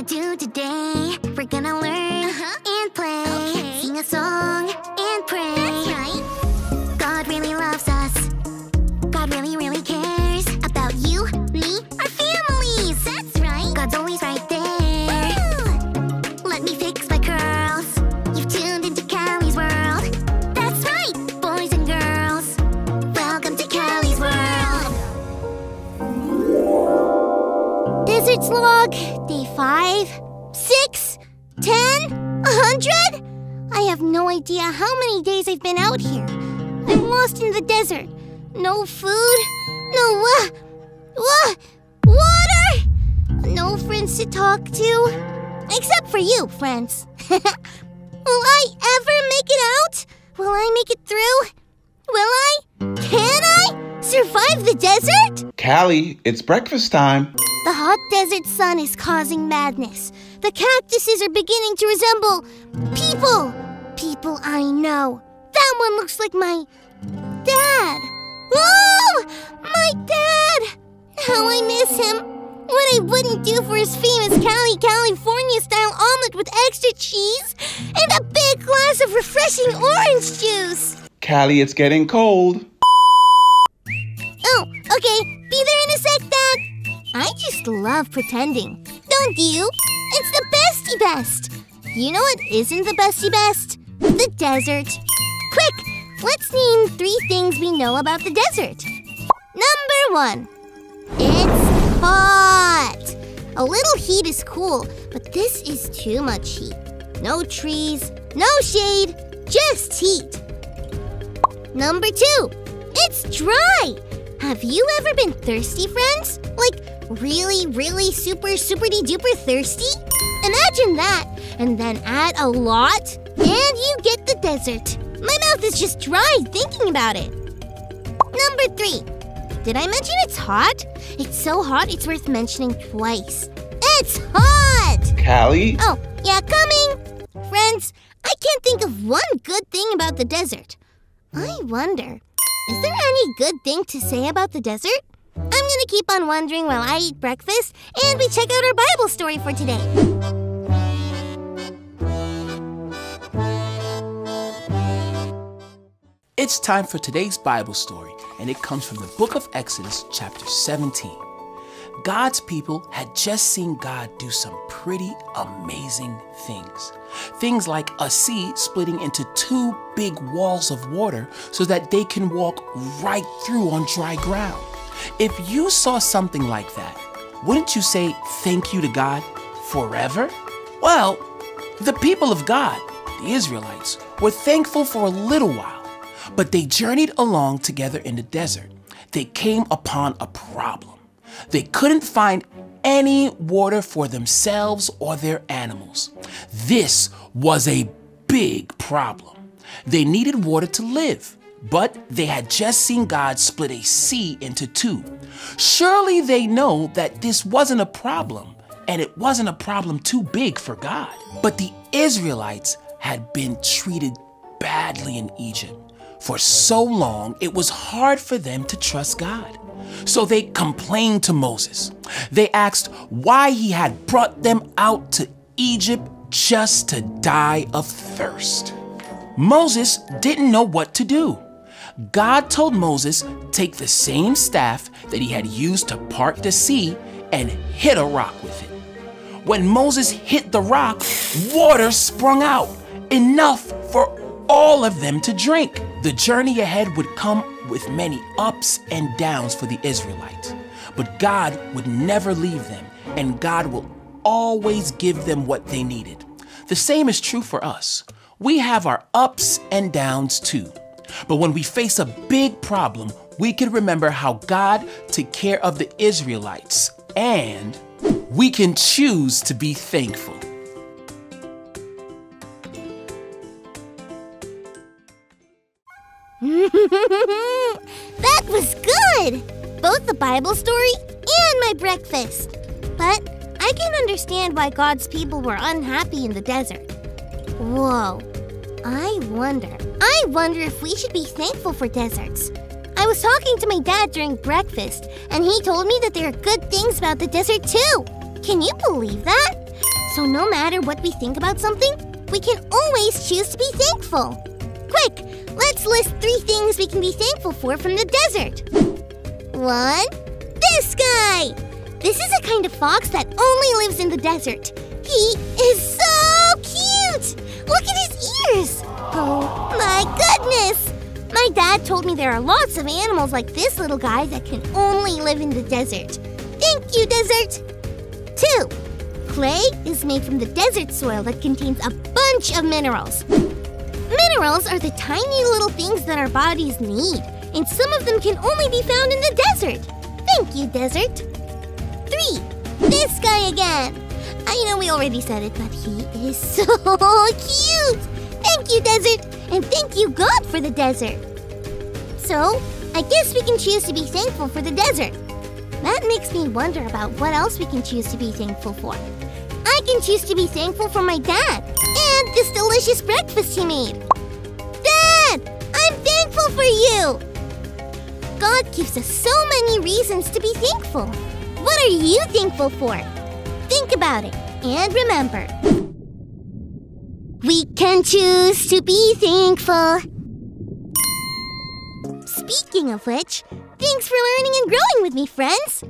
do today? We're gonna learn and play, sing a song and pray. That's right. God really loves us. God really, really cares about you, me, our families. That's right. God's always right there. Ooh. Let me fix my curls. You've tuned into Callie's world. That's right, boys and girls. Welcome to Callie's world. Desert Slog, day 5, 6, 10, 100? I have no idea how many days I've been out here. I'm lost in the desert. No food, no water, no friends to talk to. Except for you, friends. Will I ever make it out? Will I make it through? Will I? Can I survive the desert? Callie, it's breakfast time. The hot desert sun is causing madness. The cactuses are beginning to resemble people. People I know. That one looks like my dad. Oh, my dad! How I miss him. What I wouldn't do for his famous California-style omelet with extra cheese and a big glass of refreshing orange juice. Callie, it's getting cold. Oh, okay. Be there in a sec, Dad. I just love pretending. Don't you? It's the bestie best. You know what isn't the bestie best? The desert. Quick, let's name 3 things we know about the desert. Number 1. It's hot. A little heat is cool, but this is too much heat. No trees, no shade, just heat. Number 2. It's dry. Have you ever been thirsty, friends? Like really, really super-duper thirsty? Imagine that, and then add a lot, and you get the desert. My mouth is just dry thinking about it. Number 3. Did I mention it's hot? It's so hot it's worth mentioning twice. It's hot! Callie? Oh, yeah, coming. Friends, I can't think of one good thing about the desert. I wonder, is there any good thing to say about the desert? I'm gonna keep on wondering while I eat breakfast and we check out our Bible story for today. It's time for today's Bible story, and it comes from the book of Exodus, chapter 17. God's people had just seen God do some pretty amazing things. Things like a sea splitting into 2 big walls of water so that they can walk right through on dry ground. If you saw something like that, wouldn't you say thank you to God forever? Well, the people of God, the Israelites, were thankful for a little while, but they journeyed along together in the desert. They came upon a problem. They couldn't find any water for themselves or their animals. This was a big problem. They needed water to live, but they had just seen God split a sea into 2. Surely they know that this wasn't a problem, and it wasn't a problem too big for God. But the Israelites had been treated badly in Egypt. For so long, it was hard for them to trust God. So they complained to Moses. They asked why he had brought them out to Egypt just to die of thirst. Moses didn't know what to do. God told Moses take the same staff that he had used to part the sea and hit a rock with it. When Moses hit the rock, water sprung out, enough for all of them to drink. The journey ahead would come with many ups and downs for the Israelites. But God would never leave them, and God will always give them what they needed. The same is true for us. We have our ups and downs too. But when we face a big problem, we can remember how God took care of the Israelites, and we can choose to be thankful. That was good! Both the Bible story and my breakfast. But I can understand why God's people were unhappy in the desert. Whoa. I wonder if we should be thankful for deserts. I was talking to my dad during breakfast, and he told me that there are good things about the desert too. Can you believe that? So no matter what we think about something, we can always choose to be thankful. Quick, let's list 3 things we can be thankful for from the desert. 1. This guy! This is a kind of fox that only lives in the desert. He is so cute! Look at his ears! Oh my goodness! My dad told me there are lots of animals like this little guy that can only live in the desert. Thank you, desert! 2. Clay is made from the desert soil that contains a bunch of minerals. Minerals are the tiny little things that our bodies need, and some of them can only be found in the desert. Thank you, desert. 3. This guy again. I know we already said it, but he is so cute. Thank you, desert, and thank you, God, for the desert. So, I guess we can choose to be thankful for the desert. That makes me wonder about what else we can choose to be thankful for. I can choose to be thankful for my dad and this delicious breakfast he made. Dad, I'm thankful for you. God gives us so many reasons to be thankful. What are you thankful for? Think about it and remember, we can choose to be thankful. Speaking of which, thanks for learning and growing with me, friends.